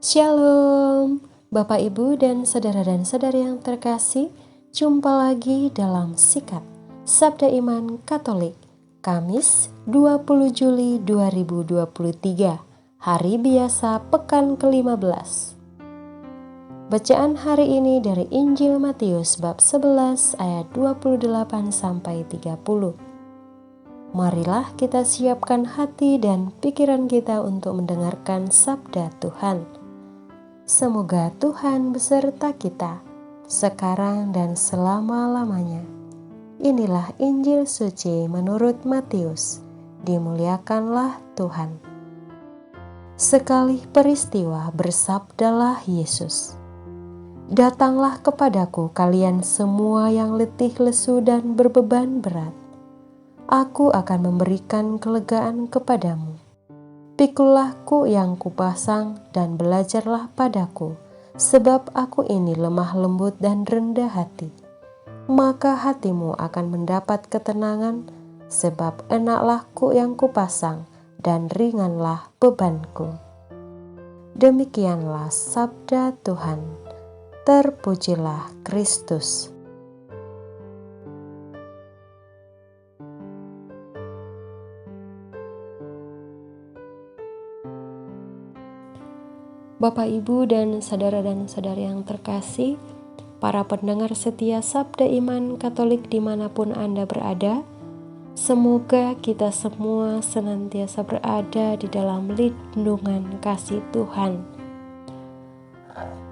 Shalom, Bapak Ibu dan saudara-saudari yang terkasih, jumpa lagi dalam Sikap Sabda Iman Katolik, Kamis 20 Juli 2023, hari biasa pekan ke-15. Bacaan hari ini dari Injil Matius bab 11 ayat 28-30. Marilah kita siapkan hati dan pikiran kita untuk mendengarkan sabda Tuhan. Semoga Tuhan beserta kita, sekarang dan selama-lamanya. Inilah Injil suci menurut Matius. Dimuliakanlah Tuhan. Sekali peristiwa bersabdalah Yesus, "Datanglah kepadaku kalian semua yang letih lesu dan berbeban berat. Aku akan memberikan kelegaan kepadamu. Pikulah kuk yang kupasang dan belajarlah padaku, sebab aku ini lemah lembut dan rendah hati. Maka hatimu akan mendapat ketenangan, sebab enaklah kuk yang kupasang dan ringanlah bebanku." Demikianlah sabda Tuhan. Terpujilah Kristus. Bapak, Ibu, dan saudara-saudari yang terkasih, para pendengar setia Sabda Iman Katolik dimanapun Anda berada, semoga kita semua senantiasa berada di dalam lindungan kasih Tuhan.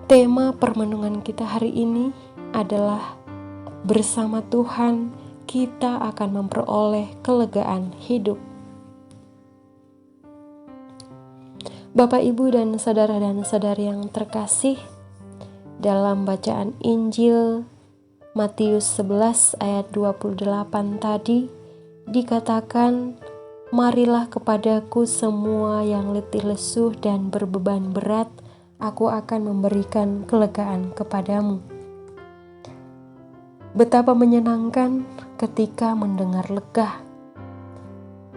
Tema permenungan kita hari ini adalah bersama Tuhan kita akan memperoleh kelegaan hidup. Bapak, Ibu, dan saudara-saudari yang terkasih, dalam bacaan Injil Matius 11 ayat 28 tadi dikatakan, "Marilah kepadaku semua yang letih lesu dan berbeban berat, aku akan memberikan kelegaan kepadamu." Betapa menyenangkan ketika mendengar lega,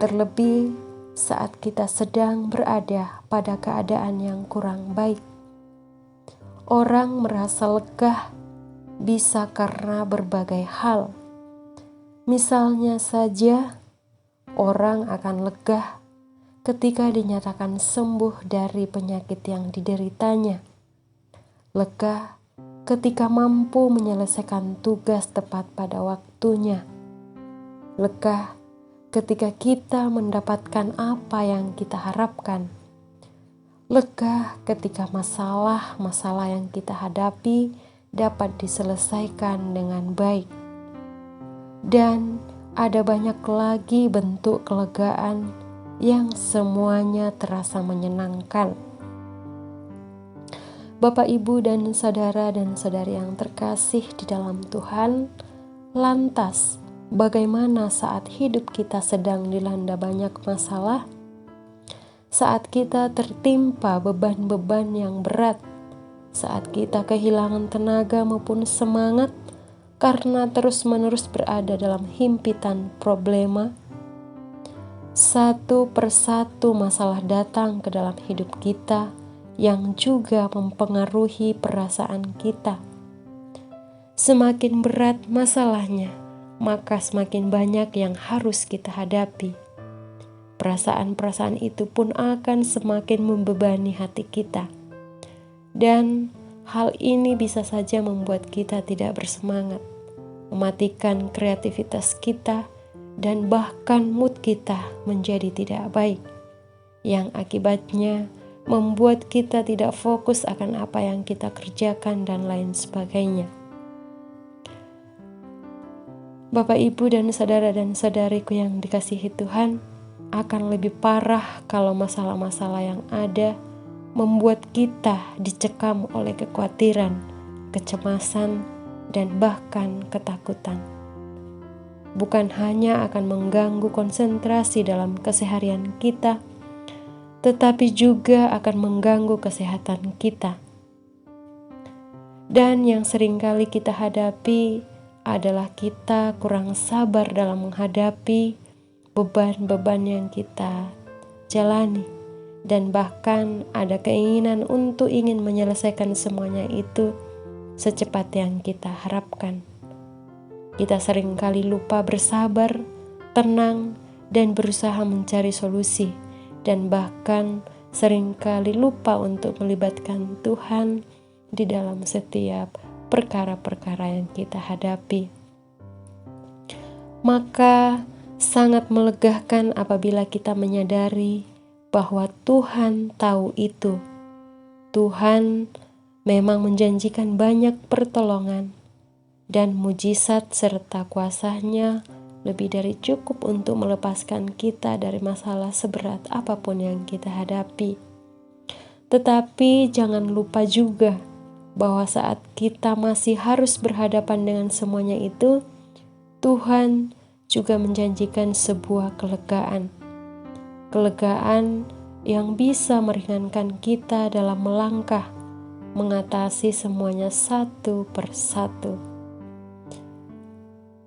terlebih saat kita sedang berada pada keadaan yang kurang baik. Orang merasa lega bisa karena berbagai hal. Misalnya saja, orang akan lega ketika dinyatakan sembuh dari penyakit yang dideritanya. Lega ketika mampu menyelesaikan tugas tepat pada waktunya. Lega ketika kita mendapatkan apa yang kita harapkan. Lega ketika masalah-masalah yang kita hadapi dapat diselesaikan dengan baik. Dan ada banyak lagi bentuk kelegaan yang semuanya terasa menyenangkan. Bapak, Ibu, dan saudara-saudari yang terkasih di dalam Tuhan, lantas bagaimana saat hidup kita sedang dilanda banyak masalah? Saat kita tertimpa beban-beban yang berat, saat kita kehilangan tenaga maupun semangat karena terus-menerus berada dalam himpitan problema, satu persatu masalah datang ke dalam hidup kita yang juga mempengaruhi perasaan kita. Semakin berat masalahnya, maka semakin banyak yang harus kita hadapi. Perasaan-perasaan itu pun akan semakin membebani hati kita. Dan hal ini bisa saja membuat kita tidak bersemangat, mematikan kreativitas kita, dan bahkan mood kita menjadi tidak baik, yang akibatnya membuat kita tidak fokus akan apa yang kita kerjakan dan lain sebagainya. Bapak, Ibu, dan saudara dan saudariku yang dikasihi Tuhan, akan lebih parah kalau masalah-masalah yang ada membuat kita dicekam oleh kekhawatiran, kecemasan, dan bahkan ketakutan. Bukan hanya akan mengganggu konsentrasi dalam keseharian kita, tetapi juga akan mengganggu kesehatan kita. Dan yang seringkali kita hadapi adalah kita kurang sabar dalam menghadapi beban-beban yang kita jalani, dan bahkan ada keinginan untuk ingin menyelesaikan semuanya itu secepat yang kita harapkan. Kita seringkali lupa bersabar, tenang, dan berusaha mencari solusi, dan bahkan seringkali lupa untuk melibatkan Tuhan di dalam setiap perkara-perkara yang kita hadapi. Maka sangat melegakan apabila kita menyadari bahwa Tuhan tahu itu. Tuhan memang menjanjikan banyak pertolongan dan mujizat serta kuasa-Nya lebih dari cukup untuk melepaskan kita dari masalah seberat apapun yang kita hadapi. Tetapi jangan lupa juga bahwa saat kita masih harus berhadapan dengan semuanya itu, Tuhan juga menjanjikan sebuah kelegaan. Kelegaan yang bisa meringankan kita dalam melangkah, mengatasi semuanya satu persatu.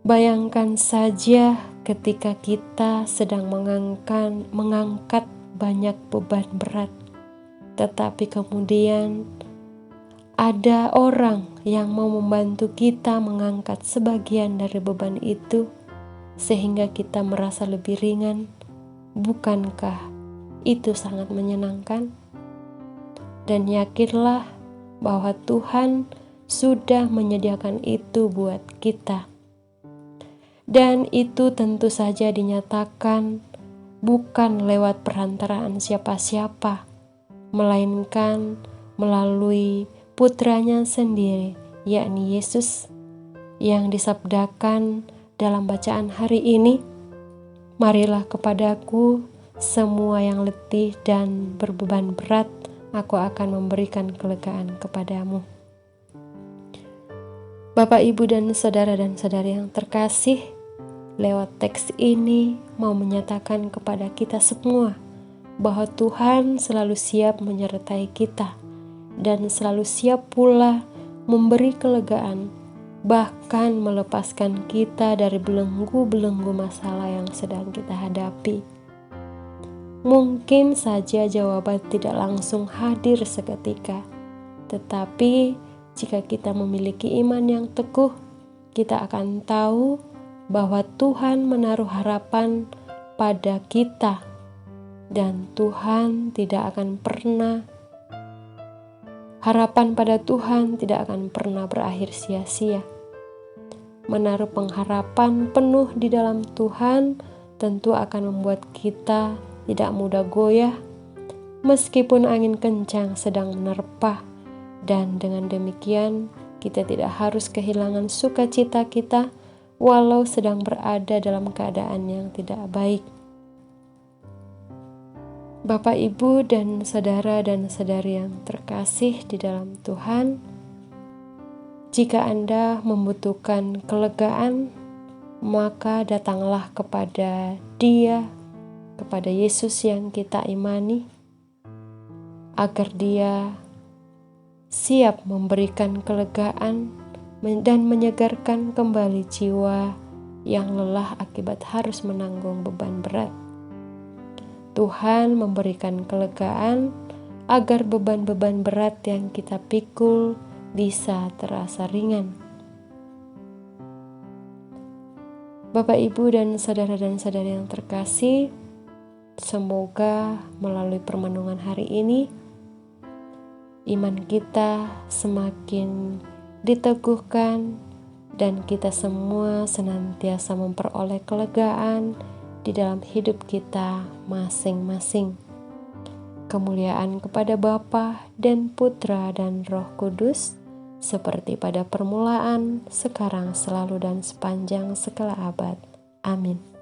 Bayangkan saja ketika kita sedang mengangkat banyak beban berat, tetapi kemudian ada orang yang mau membantu kita mengangkat sebagian dari beban itu, sehingga kita merasa lebih ringan. Bukankah itu sangat menyenangkan? Dan yakinlah bahwa Tuhan sudah menyediakan itu buat kita. Dan itu tentu saja dinyatakan bukan lewat perantaraan siapa-siapa, melainkan melalui Putranya sendiri, yakni Yesus, yang disabdakan dalam bacaan hari ini, "Marilah kepadaku semua yang letih dan berbeban berat, aku akan memberikan kelegaan kepadamu." Bapak, Ibu, dan saudara-saudari yang terkasih, lewat teks ini mau menyatakan kepada kita semua bahwa Tuhan selalu siap menyertai kita dan selalu siap pula memberi kelegaan, bahkan melepaskan kita dari belenggu-belenggu masalah yang sedang kita hadapi. Mungkin saja jawaban tidak langsung hadir seketika, tetapi jika kita memiliki iman yang teguh, kita akan tahu bahwa Tuhan menaruh harapan pada kita, dan Tuhan tidak akan pernah harapan pada Tuhan tidak akan pernah berakhir sia-sia. Menaruh pengharapan penuh di dalam Tuhan tentu akan membuat kita tidak mudah goyah meskipun angin kencang sedang menerpa, dan dengan demikian kita tidak harus kehilangan sukacita kita walau sedang berada dalam keadaan yang tidak baik. Bapak, Ibu, dan saudara-saudari yang terkasih di dalam Tuhan, jika Anda membutuhkan kelegaan, maka datanglah kepada Dia, kepada Yesus yang kita imani, agar Dia siap memberikan kelegaan dan menyegarkan kembali jiwa yang lelah akibat harus menanggung beban berat. Tuhan memberikan kelegaan agar beban-beban berat yang kita pikul bisa terasa ringan. Bapak, Ibu, dan saudara-saudari yang terkasih, semoga melalui permenungan hari ini iman kita semakin diteguhkan dan kita semua senantiasa memperoleh kelegaan di dalam hidup kita masing-masing. Kemuliaan kepada Bapa dan Putra dan Roh Kudus, seperti pada permulaan, sekarang, selalu, dan sepanjang segala abad. Amin.